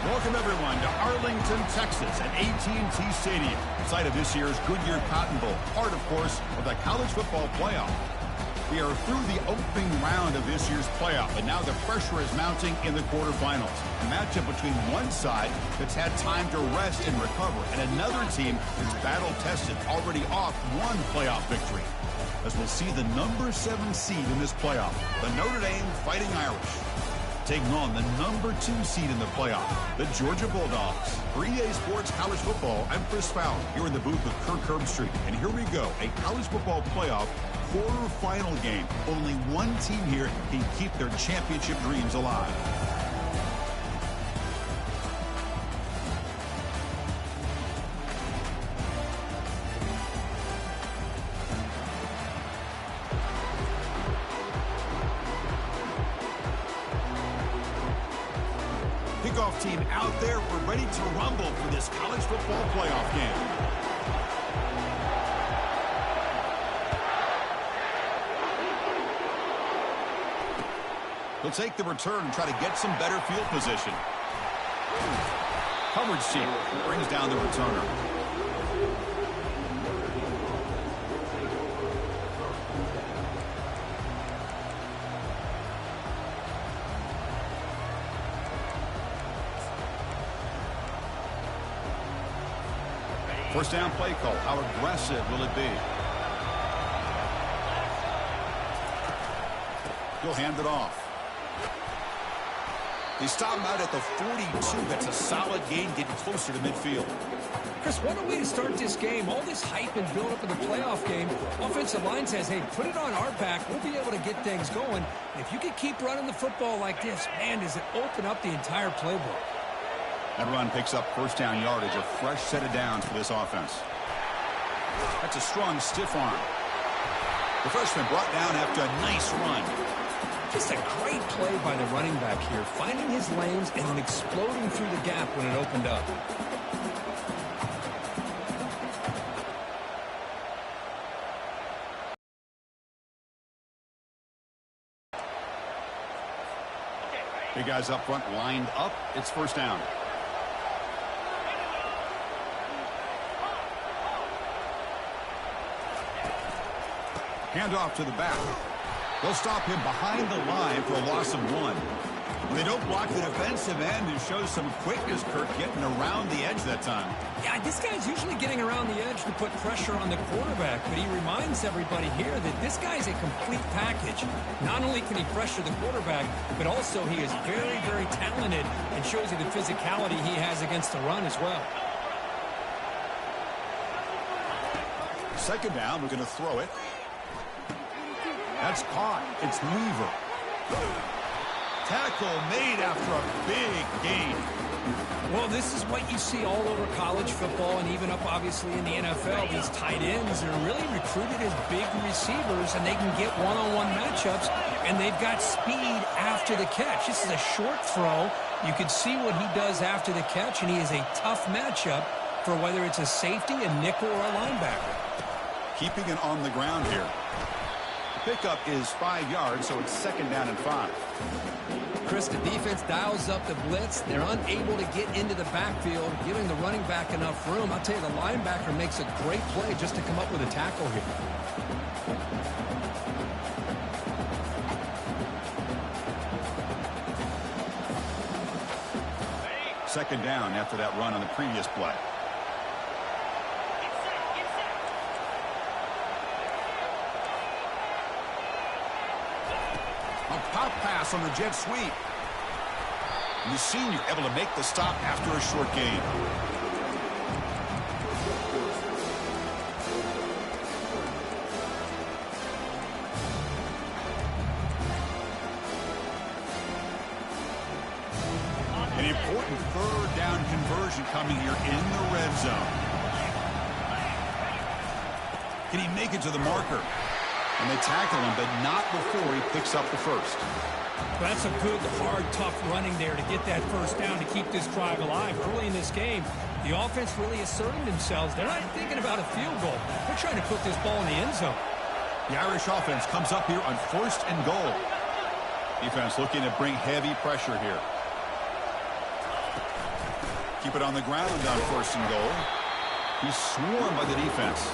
Welcome, everyone, to Arlington, Texas at AT&T Stadium, site of this year's Goodyear Cotton Bowl, part, of course, of the college football playoff. We are through the opening round of this year's playoff, and now the pressure is mounting in the quarterfinals. A matchup between one side that's had time to rest and recover, and another team that's battle-tested, already off one playoff victory. As we'll see the number 7 seed in this playoff, the Notre Dame Fighting Irish, taking on the number 2 seed in the playoff, the Georgia Bulldogs. For EA Sports College Football, I'm Chris Fowler, here in the booth with Kirk Herbstreit. And here we go, a college football playoff quarterfinal game. Only one team here can keep their championship dreams alive. Kickoff team out there. We're ready to rumble for this college football playoff game. He'll take the return and try to get some better field position. Coverage team brings down the returner. First down play call. How aggressive will it be? He'll hand it off. They stop him out at the 42. That's a solid gain, getting closer to midfield. Chris, what a way to start this game. All this hype and build up in the playoff game. Offensive line says, hey, put it on our back. We'll be able to get things going. If you can keep running the football like this, man, does it open up the entire playbook. That run picks up first down yardage, a fresh set of downs for this offense. That's a strong, stiff arm. The freshman brought down after a nice run. Just a great play by the running back here, finding his lanes and then exploding through the gap when it opened up. Big guys up front lined up. It's first down. Handoff to the back. They'll stop him behind the line for a loss of 1. They don't block the defensive end and show some quickness, Kirk, getting around the edge that time. Yeah, this guy's usually getting around the edge to put pressure on the quarterback, but he reminds everybody here that this guy's a complete package. Not only can he pressure the quarterback, but also he is very, very talented and shows you the physicality he has against the run as well. Second down, we're going to throw it. That's caught. It's Weaver. Tackle made after a big gain. Well, this is what you see all over college football and even up, obviously, in the NFL. These tight ends are really recruited as big receivers, and they can get one-on-one matchups, and they've got speed after the catch. This is a short throw. You can see what he does after the catch, and he is a tough matchup for whether it's a safety, a nickel, or a linebacker. Keeping it on the ground here. Pickup is 5 yards, so it's second down and 5. Chris, the defense dials up the blitz. They're unable to get into the backfield, giving the running back enough room. I'll tell you, the linebacker makes a great play just to come up with a tackle here. Second down after that run on the previous play. A pop pass on the jet sweep. And the senior able to make the stop after a short gain. An important third down conversion coming here in the red zone. Can he make it to the marker? And they tackle him, but not before he picks up the first. That's a good, hard, tough running there to get that first down to keep this drive alive. Early in this game, the offense really asserting themselves. They're not thinking about a field goal. They're trying to put this ball in the end zone. The Irish offense comes up here on first and goal. Defense looking to bring heavy pressure here. Keep it on the ground on 1st and goal. He's swarmed by the defense.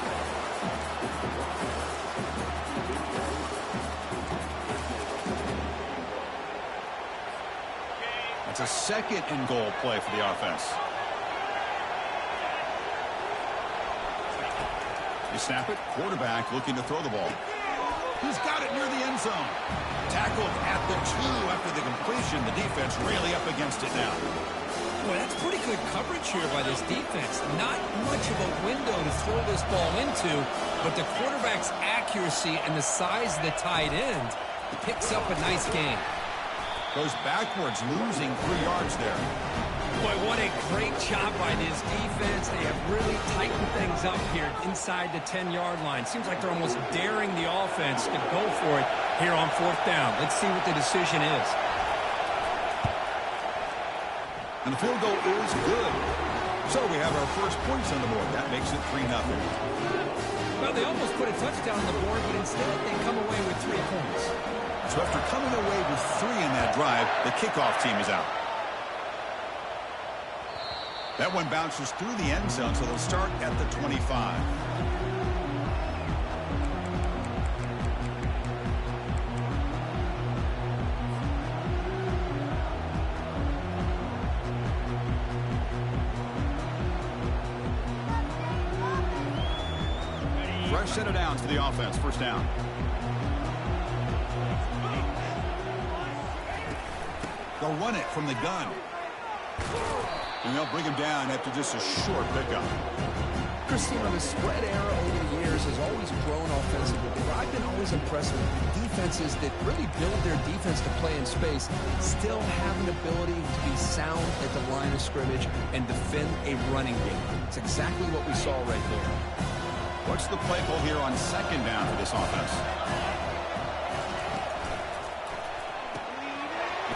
That's a 2nd and goal play for the offense. They snap it. Quarterback looking to throw the ball. He's got it near the end zone. Tackled at the 2 after the completion. The defense really up against it now. Boy, that's pretty good coverage here by this defense. Not much of a window to throw this ball into, but the quarterback's accuracy and the size of the tight end picks up a nice gain. Goes backwards, losing 3 yards there. Boy, what a great job by this defense. They have really tightened things up here inside the 10-yard line. Seems like they're almost daring the offense to go for it here on 4th down. Let's see what the decision is. And the field goal is good. So we have our first points on the board. That makes it 3-0. Well, they almost put a touchdown on the board, but instead they come away with 3 points. So after coming away with 3 in that drive, the kickoff team is out. That one bounces through the end zone, so they'll start at the 25. Fresh set of downs for the offense. 1st down. They'll run it from the gun. And they'll bring him down after just a short pickup. Christine, the spread era over the years has always grown offensively, but I've been always impressed with defenses that really build their defense to play in space, still have an ability to be sound at the line of scrimmage and defend a running game. It's exactly what we saw right there. What's the play call here on 2nd down for this offense?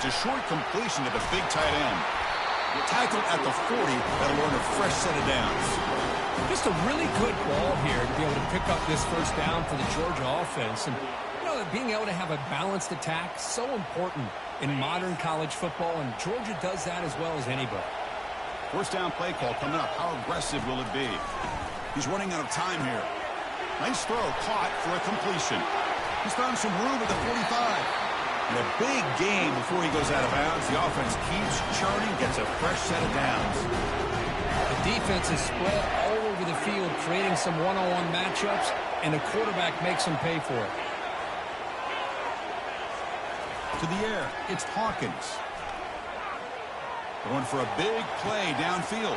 It's a short completion to the big tight end. Tackled at the 40. That'll earn a fresh set of downs. Just a really good ball here to be able to pick up this 1st down for the Georgia offense. And, you know, being able to have a balanced attack, so important in modern college football, and Georgia does that as well as anybody. 1st down play call coming up. How aggressive will it be? He's running out of time here. Nice throw, caught for a completion. He's found some room at the 45. And a big game before he goes out of bounds. The offense keeps churning, gets a fresh set of downs. The defense is spread all over the field, creating some one-on-one matchups, and the quarterback makes them pay for it. To the air, it's Hawkins. Going for a big play downfield.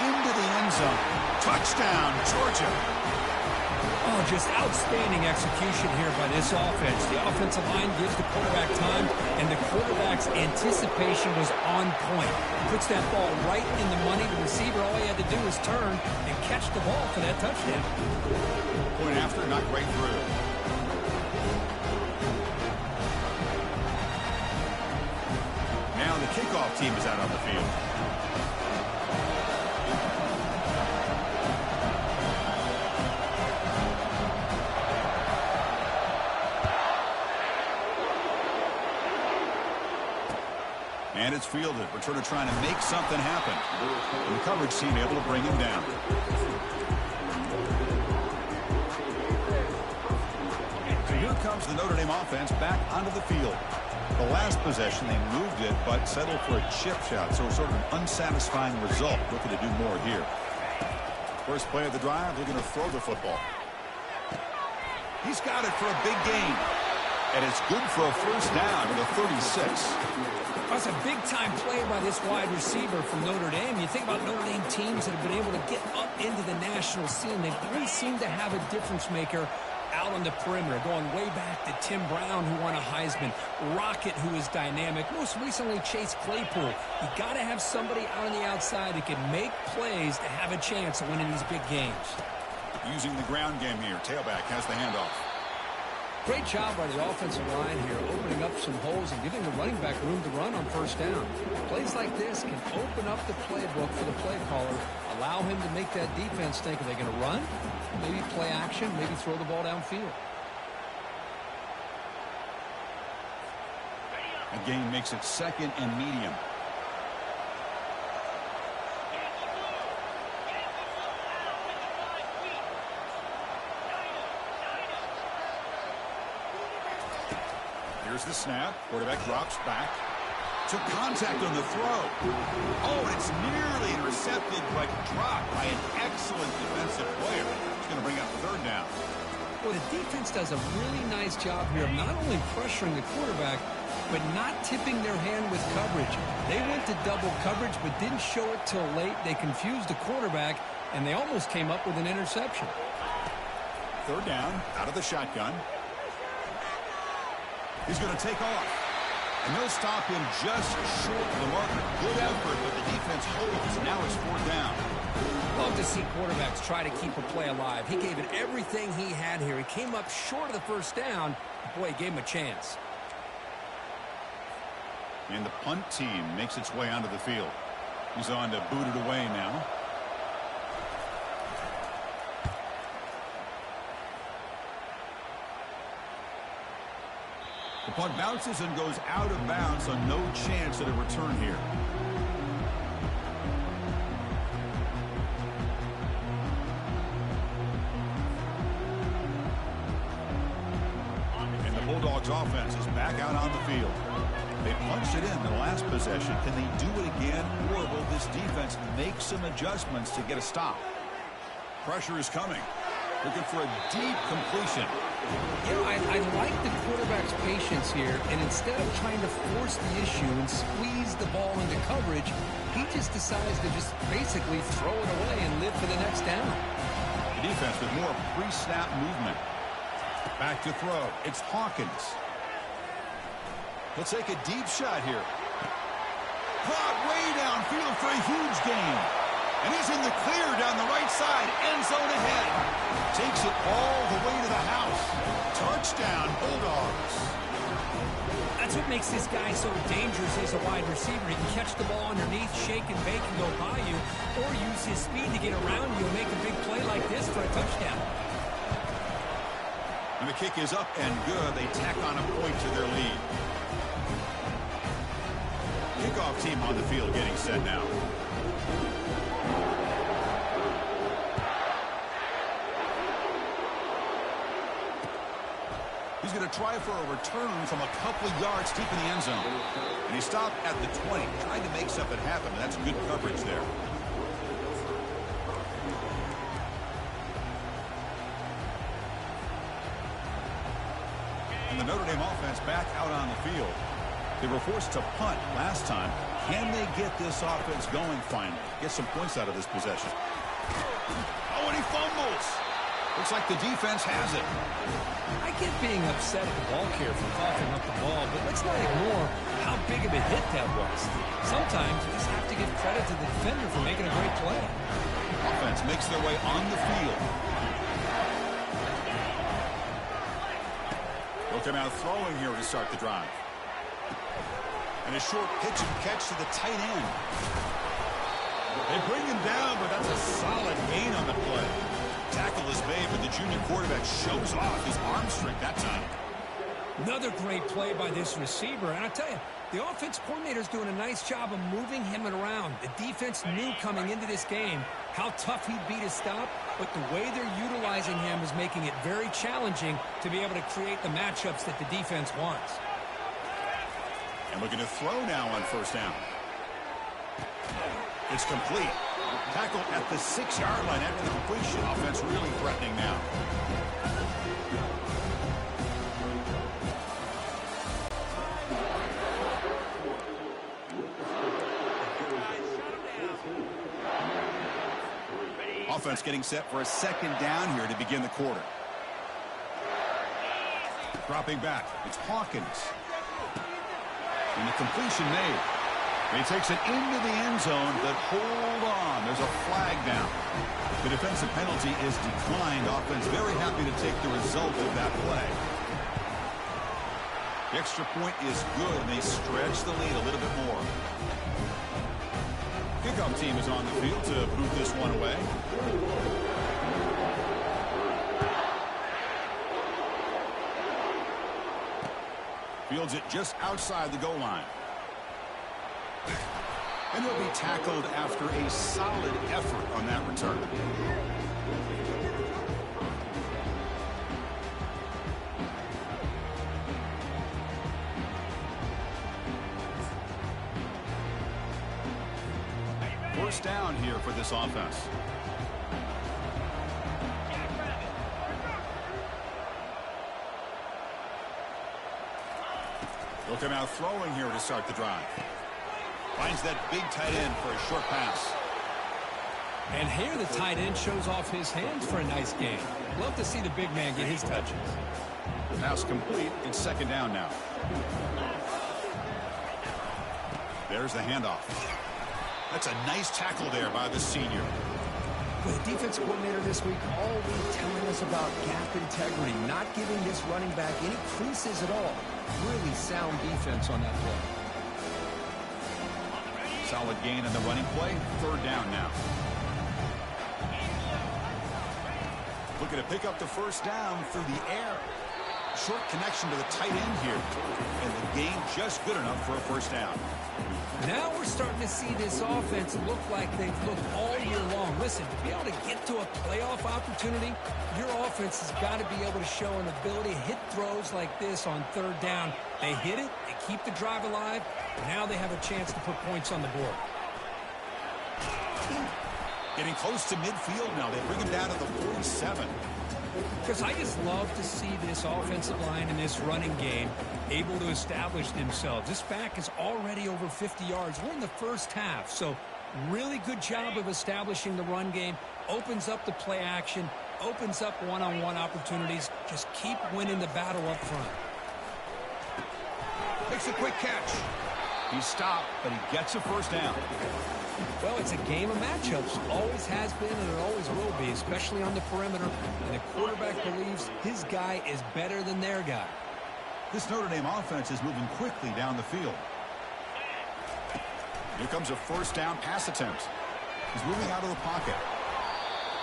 Into the end zone. Touchdown, Georgia. Oh, just outstanding execution here by this offense. The offensive line gives the quarterback time, and the quarterback's anticipation was on point. Puts that ball right in the money. The receiver, all he had to do was turn and catch the ball for that touchdown. Point after, not right through. Now the kickoff team is out on the field. And it's fielded. Returner trying to make something happen. And the coverage team able to bring him down. So here comes the Notre Dame offense back onto the field. The last possession, they moved it, but settled for a chip shot. So sort of an unsatisfying result. Looking to do more here. First play of the drive, looking to throw the football. He's got it for a big gain. And it's good for a 1st down to the 36. That's a big-time play by this wide receiver from Notre Dame. You think about Notre Dame teams that have been able to get up into the national scene. They really seem to have a difference maker out on the perimeter, going way back to Tim Brown, who won a Heisman, Rocket, who is dynamic, most recently Chase Claypool. You got to have somebody out on the outside that can make plays to have a chance of winning these big games. Using the ground game here. Tailback has the handoff. Great job by the offensive line here, opening up some holes and giving the running back room to run on 1st down. Plays like this can open up the playbook for the play caller, allow him to make that defense think, are they going to run? Maybe play action, maybe throw the ball downfield. A gain makes it 2nd and medium. Here's the snap. Quarterback drops back. Took contact on the throw. Oh, and it's nearly intercepted, but dropped by an excellent defensive player. It's going to bring up third down. Well, the defense does a really nice job here of not only pressuring the quarterback, but not tipping their hand with coverage. They went to double coverage, but didn't show it till late. They confused the quarterback, and they almost came up with an interception. Third down, out of the shotgun. He's going to take off. And they'll stop him just short of the marker. Good effort, but the defense holds. Now it's fourth down. Love to see quarterbacks try to keep a play alive. He gave it everything he had here. He came up short of the first down. Boy, he gave him a chance. And the punt team makes its way onto the field. He's on to boot it away now. The punt bounces and goes out of bounds, so no chance at a return here. And the Bulldogs offense is back out on the field. They punched it in the last possession. Can they do it again, or will this defense make some adjustments to get a stop? Pressure is coming. Looking for a deep completion. You know, I like the quarterback's patience here, and instead of trying to force the issue and squeeze the ball into coverage, he just decides to just basically throw it away and live for the next down. The defense with more pre-snap movement. Back to throw. It's Hawkins. He'll take a deep shot here. Caught way downfield for a huge gain. And he's in the clear down the right side. End zone ahead. Takes it all the way to the house. Touchdown, Bulldogs. That's what makes this guy so dangerous as a wide receiver. He can catch the ball underneath, shake and bake and go by you, or use his speed to get around you and make a big play like this for a touchdown. And the kick is up and good. They tack on a point to their lead. Kickoff team on the field getting set now. He's going to try for a return from a couple of yards deep in the end zone. And he stopped at the 20, trying to make something happen. That's good coverage there. And the Notre Dame offense back out on the field. They were forced to punt last time. Can they get this offense going finally? Get some points out of this possession. Oh, and he fumbles. Looks like the defense has it. I get being upset at the ball carrier for coughing up the ball, but let's not ignore how big of a hit that was. Sometimes you just have to give credit to the defender for making a great play. Offense makes their way on the field. They'll come out throwing here to start the drive. And a short pitch and catch to the tight end. They bring him down, but that's a solid gain on the play. Tackle is made, but the junior quarterback shows off his arm strength that time. Another great play by this receiver. And I tell you, the offense coordinator's doing a nice job of moving him around. The defense knew coming into this game how tough he'd be to stop, but the way they're utilizing him is making it very challenging to be able to create the matchups that the defense wants. And looking to throw now on first down. It's complete. Tackle at the 6-yard line after the completion. Offense really threatening now. Offense getting set for a second down here to begin the quarter. Dropping back. It's Hawkins. And the completion made. He takes it into the end zone, but hold on. There's a flag down. The defensive penalty is declined. Offense very happy to take the result of that play. The extra point is good, and they stretch the lead a little bit more. Kickoff team is on the field to boot this one away. Fields it just outside the goal line. And he'll be tackled after a solid effort on that return. first down here for this offense. Looking out throwing here to start the drive. Finds that big tight end for a short pass. And here the tight end shows off his hands for a nice game. Love to see the big man get his touches. Pass complete. It's second down now. There's the handoff. That's a nice tackle there by the senior. The defensive coordinator this week all week telling us about gap integrity, not giving this running back any creases at all. Really sound defense on that play. Solid gain on the running play. Third down now. Looking to pick up the first down through the air. Short connection to the tight end here. And the gain just good enough for a first down. Now we're starting to see this offense look like they've looked all year long. Listen, to be able to get to a playoff opportunity, your offense has got to be able to show an ability to hit throws like this on third down. They hit it, they keep the drive alive, and now they have a chance to put points on the board. Getting close to midfield now. They bring him down to the 47. Because I just love to see this offensive line in this running game able to establish themselves. This back is already over 50 yards. We're in the first half, so really good job of establishing the run game. Opens up the play action, opens up one-on-one opportunities. Just keep winning the battle up front. Makes a quick catch. He's stopped, but he gets a first down. Well, it's a game of matchups. Always has been, and it always will be, especially on the perimeter. And the quarterback believes his guy is better than their guy. This Notre Dame offense is moving quickly down the field. Here comes a first down pass attempt. He's moving out of the pocket.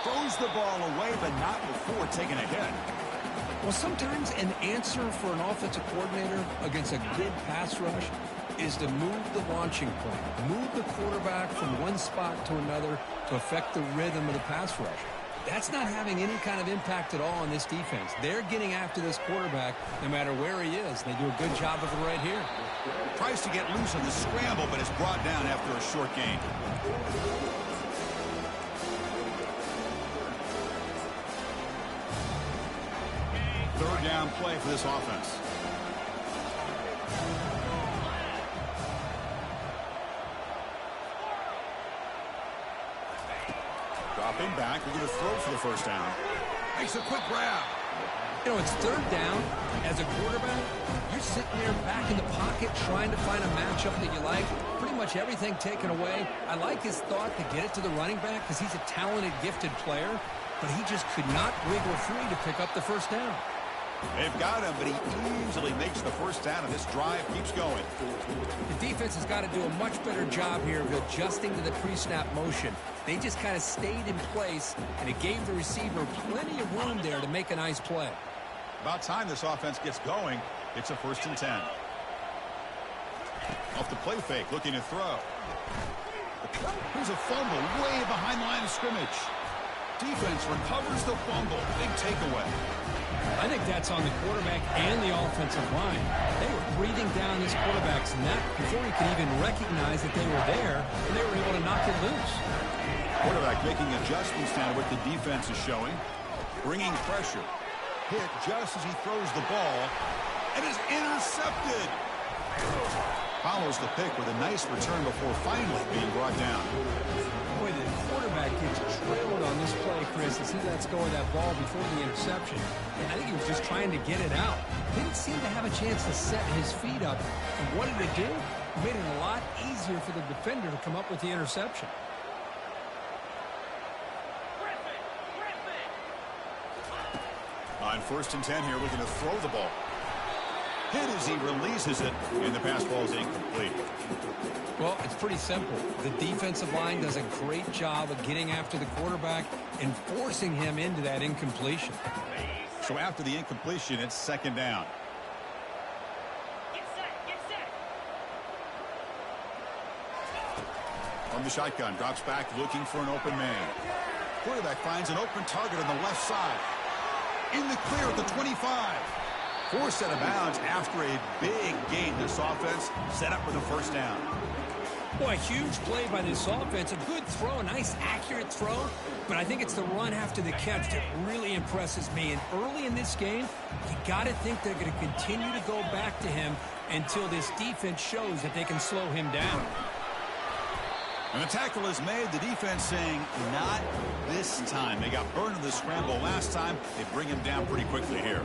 Throws the ball away, but not before taking a hit. Well, sometimes an answer for an offensive coordinator against a good pass rush is to move the launching point, move the quarterback from one spot to another to affect the rhythm of the pass rush. That's not having any kind of impact at all on this defense. They're getting after this quarterback no matter where he is. They do a good job of it right here. Tries to get loose on the scramble, but is brought down after a short gain. Third down play for this offense. Dropping back, we're going to throw for the first down. Makes a quick grab. You know, it's third down. As a quarterback, you're sitting there back in the pocket trying to find a matchup that you like. Pretty much everything taken away. I like his thought to get it to the running back because he's a talented, gifted player, but he just could not wiggle free to pick up the first down. They've got him, but he easily makes the first down, and this drive keeps going. The defense has got to do a much better job here of adjusting to the pre-snap motion. They just kind of stayed in place, and it gave the receiver plenty of room there to make a nice play. About time this offense gets going. It's a 1st and 10. Off the play fake, looking to throw. Here's a fumble way behind the line of scrimmage. Defense recovers the fumble. Big takeaway. I think that's on the quarterback and the offensive line. They were breathing down this quarterback's neck before he could even recognize that they were there, and they were able to knock it loose. Quarterback making adjustments now to what the defense is showing. Bringing pressure. Hit just as he throws the ball, and is intercepted. Follows the pick with a nice return before finally being brought down. Boy, the quarterback gets trailed on this play, Chris, as he lets go of that ball before the interception. And I think he was just trying to get it out. Didn't seem to have a chance to set his feet up. And what did it do? It made it a lot easier for the defender to come up with the interception. On 1st and 10 here, looking to throw the ball. Hit as he releases it, and the pass ball is incomplete. Well, it's pretty simple. The defensive line does a great job of getting after the quarterback and forcing him into that incompletion. So after the incompletion, it's 2nd down. Get set. From the shotgun, drops back looking for an open man. Quarterback finds an open target on the left side. In the clear at the 25. Forced out of bounds after a big gain. This offense set up with a 1st down. Boy, a huge play by this offense. A good throw, a nice accurate throw. But I think it's the run after the catch that really impresses me. And early in this game, you got to think they're going to continue to go back to him until this defense shows that they can slow him down. And the tackle is made. The defense saying, not this time. They got burned in the scramble last time. They bring him down pretty quickly here.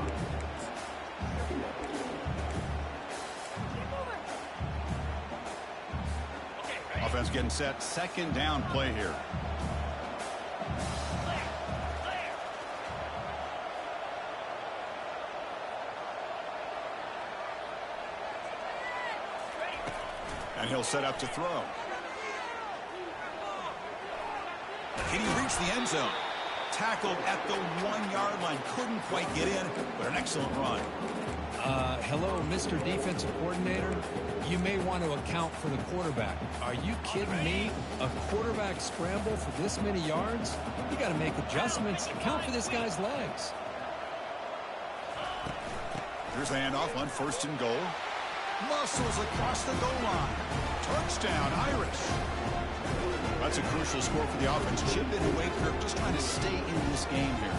Offense getting set. Second down play here. And he'll set up to throw. Can he reach the end zone? Tackled at the 1-yard line. Couldn't quite get in, but an excellent run. Hello, Mr. Defensive Coordinator. You may want to account for the quarterback. Are you kidding me? A quarterback scramble for this many yards? You got to make adjustments. Account for this guy's legs. Here's the handoff on 1st and goal. Muscles across the goal line. Touchdown, Irish. That's a crucial score for the offense. Chip in a weight curve, just trying to stay in this game here.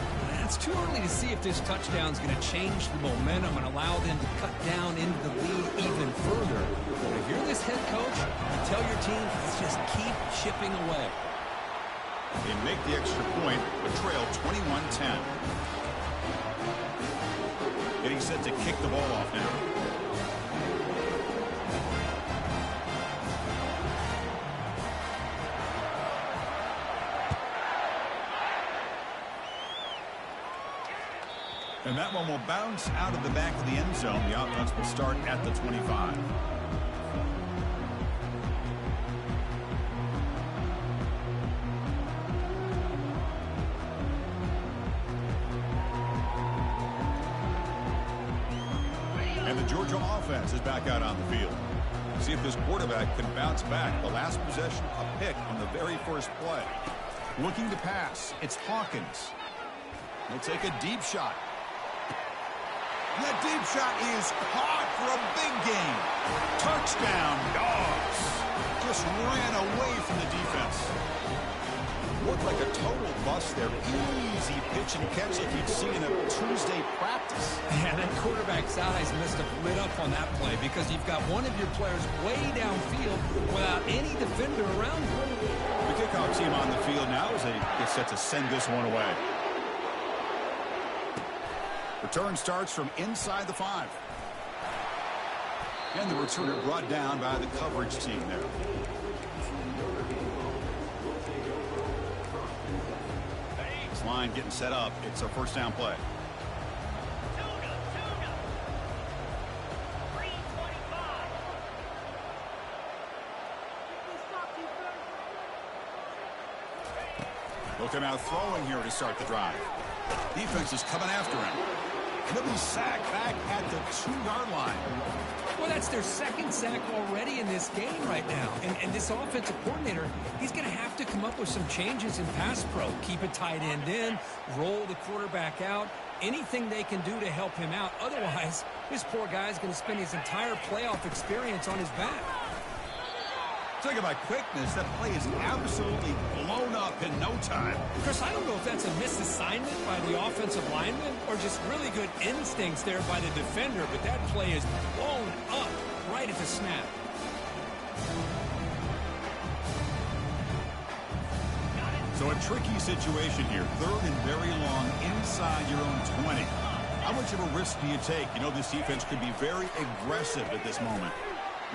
It's too early to see if this touchdown is going to change the momentum and allow them to cut down into the lead even further. But if you're this head coach, you tell your team, let's just keep chipping away. They make the extra point, but trail 21-10. Getting set to kick the ball off now. And that one will bounce out of the back of the end zone. The offense will start at the 25. And the Georgia offense is back out on the field. See if this quarterback can bounce back. The last possession, a pick on the very first play. Looking to pass, it's Hawkins. He'll take a deep shot. That deep shot is caught for a big gain. Touchdown, Dogs. Just ran away from the defense. Looked like a total bust there. Easy pitch and catch like you'd see in a Tuesday practice. Yeah, that quarterback's eyes must have lit up on that play because you've got one of your players way downfield without any defender around him. The kickoff team on the field now as they get set to send this one away. Return starts from inside the 5. And the returner brought down by the coverage team there. This line getting set up. It's a first down play. Looking out throwing here to start the drive. Defense is coming after him. He'll be sacked back at the 2-yard line. Well, that's their second sack already in this game right now. And this offensive coordinator, he's going to have to come up with some changes in pass pro. Keep a tight end in, roll the quarterback out, anything they can do to help him out. Otherwise, this poor guy's going to spend his entire playoff experience on his back. Talking about quickness, that play is absolutely blown up in no time. Chris, I don't know if that's a misassignment by the offensive lineman or just really good instincts there by the defender, but that play is blown up right at the snap. So a tricky situation here. 3rd and very long inside your own 20. How much of a risk do you take? You know this defense could be very aggressive at this moment.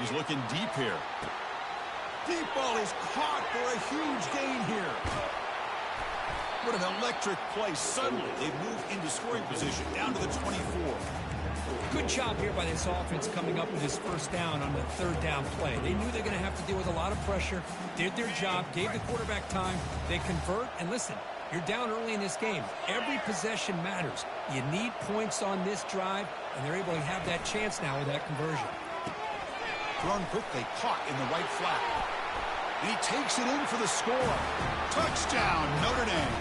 He's looking deep here. Deep ball is caught for a huge gain here. What an electric play. Suddenly, they've moved into scoring position down to the 24. Good job here by this offense coming up with his first down on the 3rd down play. They knew they're going to have to deal with a lot of pressure, did their job, gave the quarterback time. They convert, and listen, you're down early in this game. Every possession matters. You need points on this drive, and they're able to have that chance now with that conversion. Thrown quickly, caught in the right flat. And he takes it in for the score. Touchdown, Notre Dame.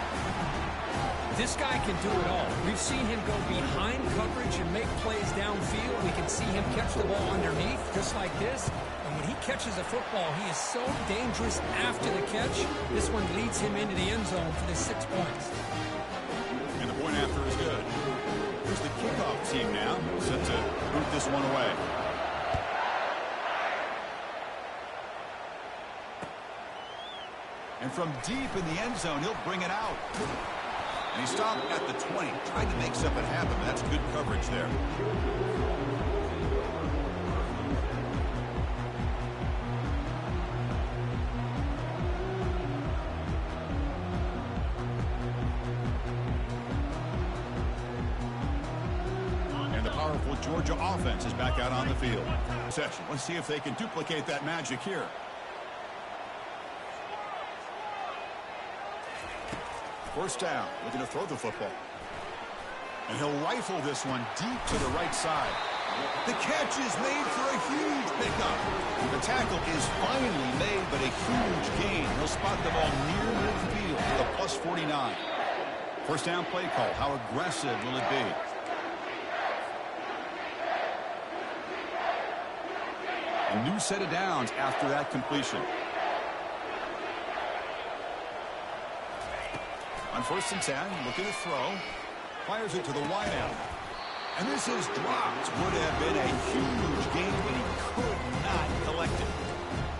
This guy can do it all. We've seen him go behind coverage and make plays downfield. We can see him catch the ball underneath, just like this. And when he catches a football, he is so dangerous after the catch. This one leads him into the end zone for the 6 points. And the point after is good. Here's the kickoff team now, set to boot this one away. And from deep in the end zone, he'll bring it out. And he stopped at the 20, tried to make something happen. That's good coverage there. And the powerful Georgia offense is back out on the field. Session. Let's see if they can duplicate that magic here. First down, looking to throw the football. And he'll rifle this one deep to the right side. The catch is made for a huge pickup. The tackle is finally made, but a huge gain. He'll spot the ball near midfield with a plus 49. First down play call. How aggressive will it be? A new set of downs after that completion. On 1st and 10, looking to throw. Fires it to the wideout. And this is dropped. Would have been a huge gain, but he could not collect it.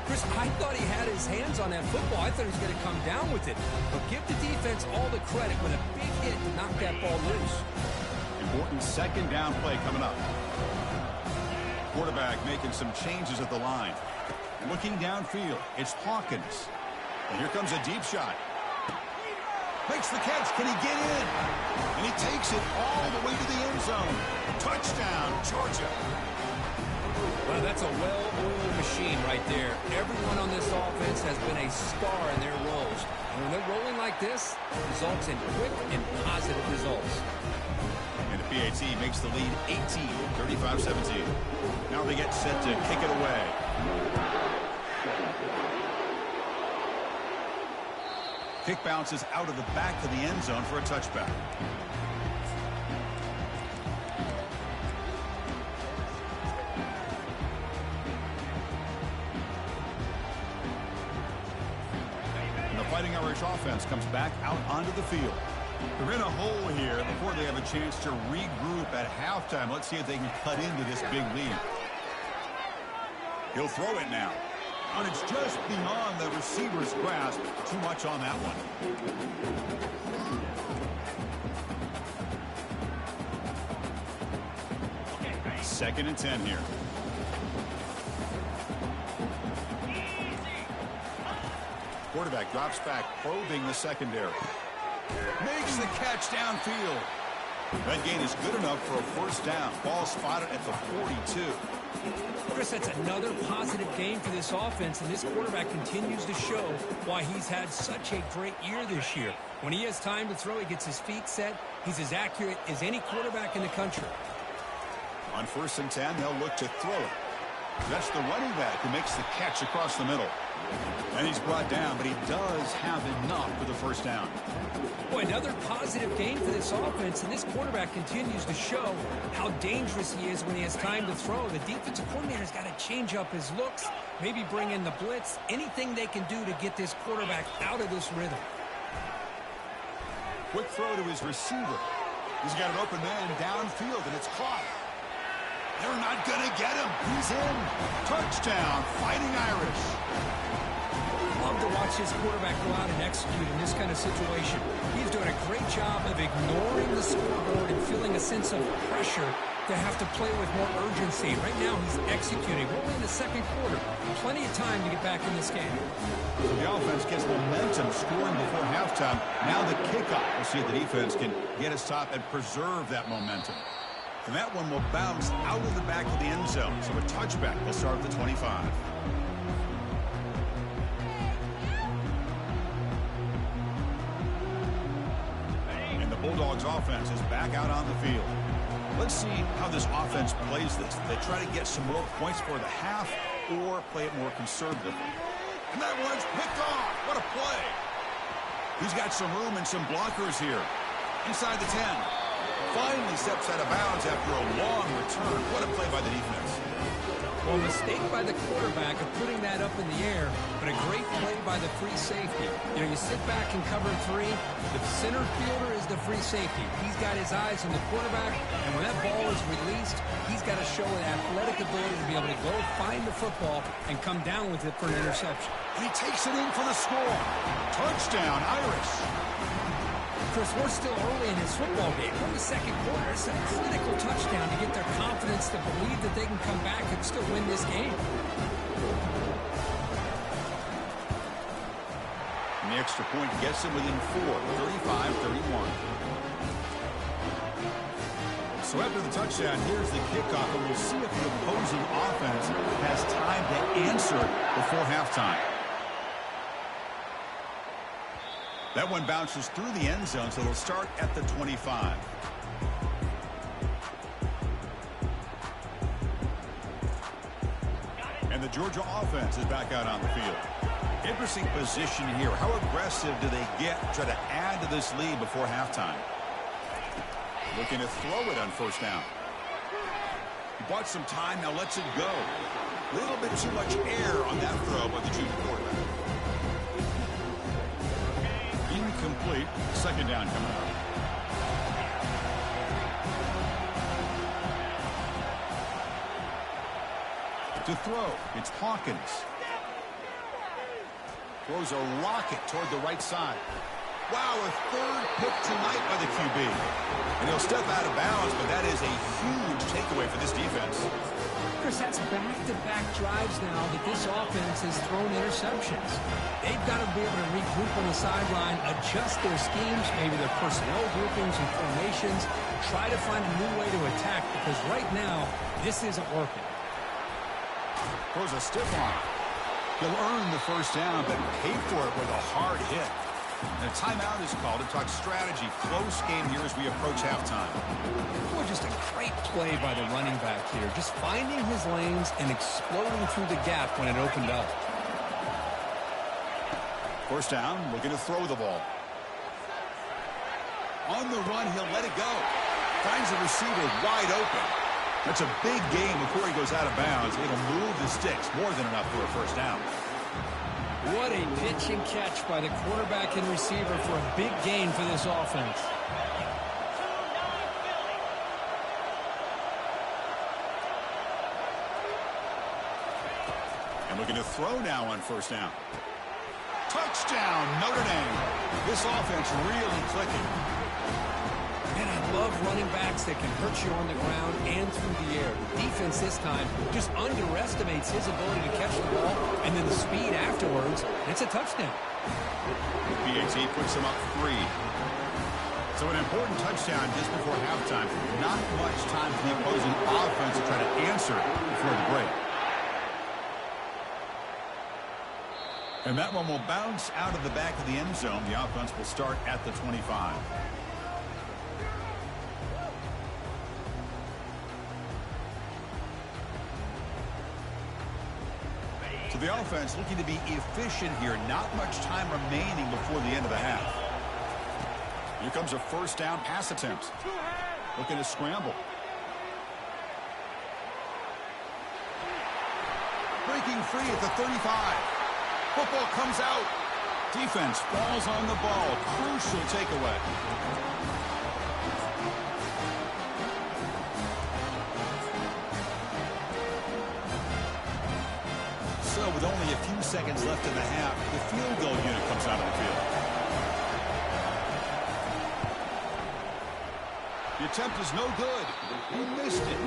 Chris, I thought he had his hands on that football. I thought he was going to come down with it. But give the defense all the credit with a big hit to knock that ball loose. Important second down play coming up. Quarterback making some changes at the line. Looking downfield, it's Hawkins. And here comes a deep shot. Makes the catch. Can he get in? And he takes it all the way to the end zone. Touchdown, Georgia. Well, that's a well-oiled machine right there. Everyone on this offense has been a star in their roles. And when they're rolling like this, it results in quick and positive results. And the PAT makes the lead 18, 35-17. Now they get set to kick it away. Kick bounces out of the back of the end zone for a touchback. And the Fighting Irish offense comes back out onto the field. They're in a hole here before they have a chance to regroup at halftime. Let's see if they can cut into this big lead. He'll throw it now. And it's just beyond the receiver's grasp. Too much on that one. 2nd and 10 here. Quarterback drops back, probing the secondary. Makes the catch downfield. That gain is good enough for a first down. Ball spotted at the 42. Chris, that's another positive gain for this offense, and this quarterback continues to show why he's had such a great year this year. When he has time to throw, he gets his feet set. He's as accurate as any quarterback in the country. On 1st and 10, they'll look to throw it. That's the running back who makes the catch across the middle. And he's brought down, but he does have enough for the first down. Boy, another positive gain for this offense, and this quarterback continues to show how dangerous he is when he has time to throw. The defensive coordinator's got to change up his looks, maybe bring in the blitz, anything they can do to get this quarterback out of this rhythm. Quick throw to his receiver. He's got an open man downfield, and it's caught. They're not going to get him. He's in. Touchdown, Fighting Irish. Love to watch his quarterback go out and execute in this kind of situation. He's doing a great job of ignoring the scoreboard and feeling a sense of pressure to have to play with more urgency. Right now, he's executing. We're only in the second quarter. Plenty of time to get back in this game. So the offense gets momentum scoring before halftime. Now the kickoff. We'll see if the defense can get a stop and preserve that momentum. And that one will bounce out of the back of the end zone. So a touchback will start at the 25. And the Bulldogs offense is back out on the field. Let's see how this offense plays this. They try to get some more points for the half or play it more conservatively. And that one's picked off. What a play. He's got some room and some blockers here. Inside the 10. Finally steps out of bounds after a long return. What a play by the defense. Well, mistake by the quarterback of putting that up in the air, but a great play by the free safety. You know, you sit back and cover 3. The center fielder is the free safety. He's got his eyes on the quarterback, and when that ball is released, he's got to show an athletic ability to be able to go find the football and come down with it for an interception. And he takes it in for the score. Touchdown, Irish. Chris, we're still early in his football game. We're in the second quarter. It's a critical touchdown to get their confidence to believe that they can come back and still win this game. And the extra point gets him within 4, 35-31. So after the touchdown, here's the kickoff, and we'll see if the opposing offense has time to answer before halftime. That one bounces through the end zone, so it'll start at the 25. And the Georgia offense is back out on the field. Interesting position here. How aggressive do they get to try to add to this lead before halftime? Looking to throw it on first down. He bought some time, now lets it go. A little bit too much air on that throw by the junior quarterback. Incomplete. Second down coming up. To throw, it's Hawkins. Throws a rocket toward the right side. Wow, a third pick tonight by the QB. And he'll step out of bounds, but that is a huge takeaway for this defense. Chris, that's back-to-back drives now that this offense has thrown interceptions. They've got to be able to regroup on the sideline, adjust their schemes, maybe their personnel groupings and formations, try to find a new way to attack, because right now, this isn't working. Throws a stiff arm. He'll earn the first down, but pay for it with a hard hit. And a timeout is called to talk strategy. Close game here as we approach halftime. Boy, just a great play by the running back here. Just finding his lanes and exploding through the gap when it opened up. First down, looking to throw the ball. On the run, he'll let it go. Finds the receiver wide open. That's a big gain before he goes out of bounds. It'll move the sticks. More than enough for a first down. What a pitch and catch by the quarterback and receiver for a big gain for this offense. And looking to throw now on first down. Touchdown, Notre Dame. This offense really clicking. And I love running backs that can hurt you on the ground and through the air. The defense this time just underestimates his ability to catch the ball, and then the speed afterwards. It's a touchdown. PAT puts him up 3. So an important touchdown just before halftime. Not much time for the opposing offense to try to answer before the break. And that one will bounce out of the back of the end zone. The offense will start at the 25. So the offense looking to be efficient here. Not much time remaining before the end of the half. Here comes a first down pass attempt. Looking to scramble. Breaking free at the 35. Football comes out. Defense falls on the ball. Crucial takeaway. So with only a few seconds left in the half, the field goal unit comes out of the field. The attempt is no good. He missed it.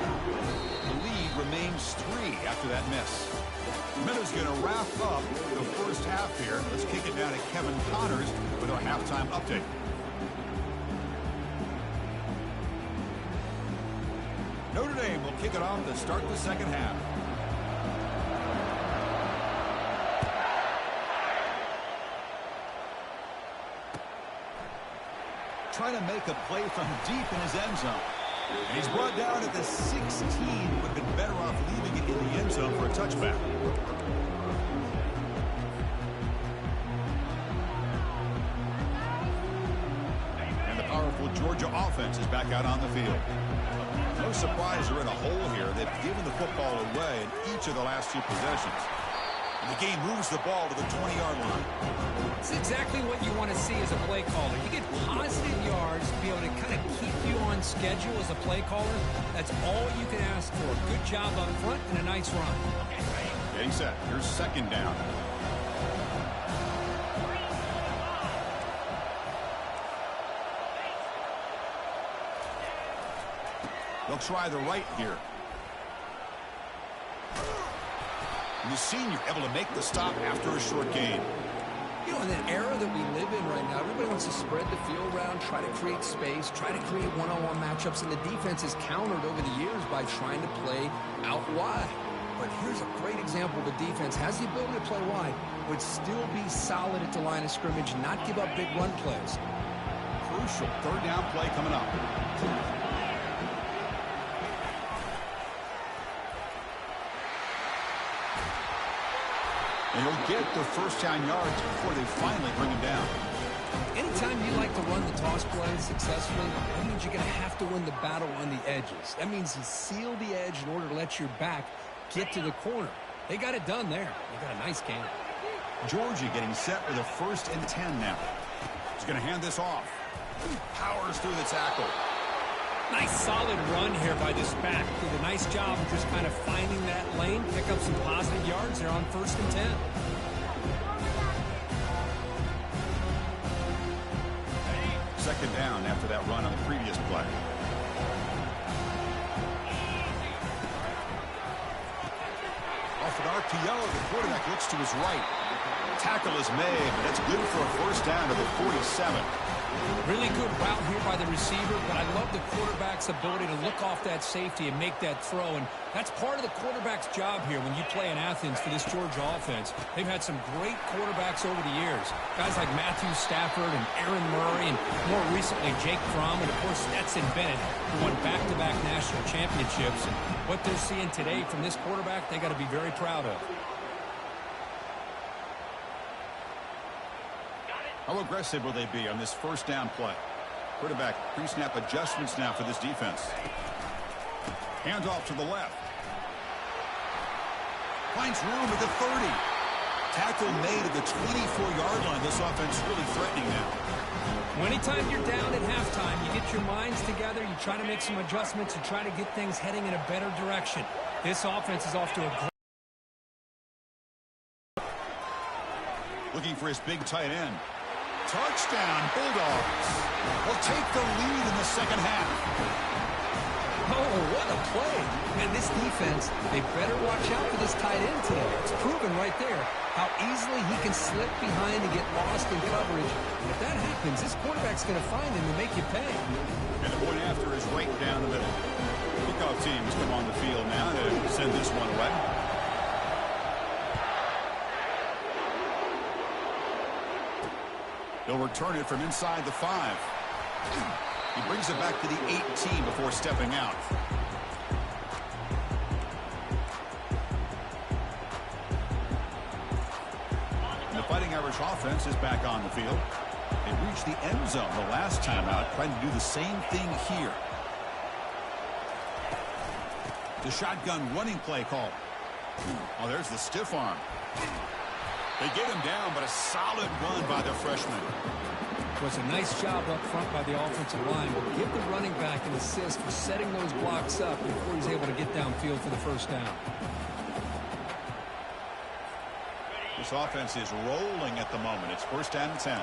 The lead remains 3 after that miss. Miller's going to wrap up the first half here. Let's kick it down to Kevin Connors with our halftime update. Notre Dame will kick it off to start the second half. Trying to make a play from deep in his end zone. And he's brought down at the 16. Would have been better off leaving it in the end zone for a touchback. successful Georgia offense is back out on the field. No surprise they're in a hole here. They've given the football away in each of the last 2 possessions. And the game moves the ball to the 20-yard line. It's exactly what you want to see as a play caller. You get positive yards to be able to kind of keep you on schedule as a play caller. That's all you can ask for. Good job up front and a nice run. Getting set. Here's 2nd down. They'll try the right here. And the senior able to make the stop after a short gain. You know, in the era that we live in right now, everybody wants to spread the field around, try to create space, try to create one-on-one matchups, and the defense has countered over the years by trying to play out wide. But here's a great example. The defense has the ability to play wide, but still be solid at the line of scrimmage, not give up big run plays. Crucial 3rd down play coming up. And he'll get the 1st down yards before they finally bring him down. Anytime you like to run the toss play successfully, that means you're going to have to win the battle on the edges. That means you seal the edge in order to let your back get to the corner. They got it done there. They got a nice game. Georgia getting set with a 1st and 10 now. He's going to hand this off. Powers through the tackle. Nice solid run here by this back. Did a nice job of just kind of finding that lane, pick up some positive yards there on 1st and 10. Second down after that run on the previous play. Off an RPO, the quarterback looks to his right. Tackle is made, but that's good for a 1st down to the 47. Really good route here by the receiver, but I love the quarterback's ability to look off that safety and make that throw. And that's part of the quarterback's job here when you play in Athens for this Georgia offense. They've had some great quarterbacks over the years. Guys like Matthew Stafford and Aaron Murray, and more recently Jake Fromm, and of course Stetson Bennett, who won back-to-back national championships. And what they're seeing today from this quarterback, they got to be very proud of. How aggressive will they be on this 1st down play? Quarterback pre-snap adjustments now for this defense. Handoff to the left. Finds room at the 30. Tackle made at the 24-yard line. This offense really threatening now. Anytime you're down at halftime, you get your minds together, you try to make some adjustments, and try to get things heading in a better direction. This offense is off to a great... Looking for his big tight end. Touchdown, Bulldogs. Will take the lead in the 2nd half. Oh, what a play. And this defense, they better watch out for this tight end today. It's proven right there how easily he can slip behind and get lost in coverage. And if that happens, this quarterback's going to find him and make you pay. And the point after is right down the middle. Kickoff teams come on the field now to send this one away. He'll return it from inside the 5. He brings it back to the 18 before stepping out. And the Fighting Irish offense is back on the field. They reached the end zone the last time out, trying to do the same thing here. The shotgun running play call. Oh, there's the stiff arm. They get him down, but a solid run by the freshman. It was a nice job up front by the offensive line. But give the running back an assist for setting those blocks up before he's able to get downfield for the 1st down. This offense is rolling at the moment. It's 1st down and 10.